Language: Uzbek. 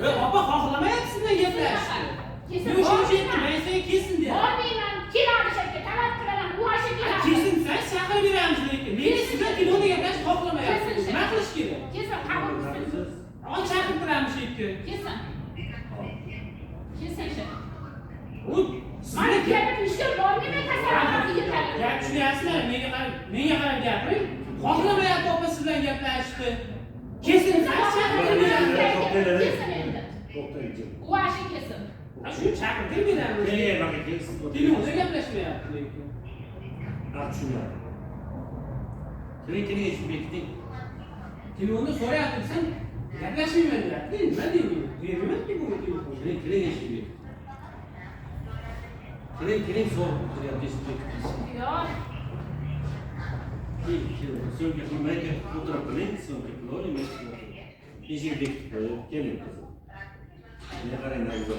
Ve baba xohlamayapsiz men gaplashishni. Yo'q, shuncha aytdim, men senga kesin deyapman. Bormayman, keladi shakka, talab qilaman, u asha keladi. Kesin sen chaqirib beramiz lekin. Men sizga telefonda gaplashib xohlamayapsiz. Nima qilish kerak? Kesin, qabul qilsin. Ol chaqirib turamiz shekka. Kesin. Kesin shakka. U Mana kelib ishga bormayman, kasalxonaga yetadi. Gap tushunyapsizlar, menga qarab gapiring. Xohlamayapti opa siz bilan gaplashishni. Kesin sen chaqirib beramiz. Kesin endi. U asha kesin. Shu chaqirib beramiz. Telefonda gaplashmayapti lekin. Telefonda so'rayapti, sen gaplashmayman deyapti. Nima deyman? Bermayapti bu telefon. Keling so'rab turyapti. Yo'q. So'nggi qilmaydi, o'tirib qiling, so'nggi qiling, eshik bekitib qo'yib, keling qizim. Meni qarang, nariga.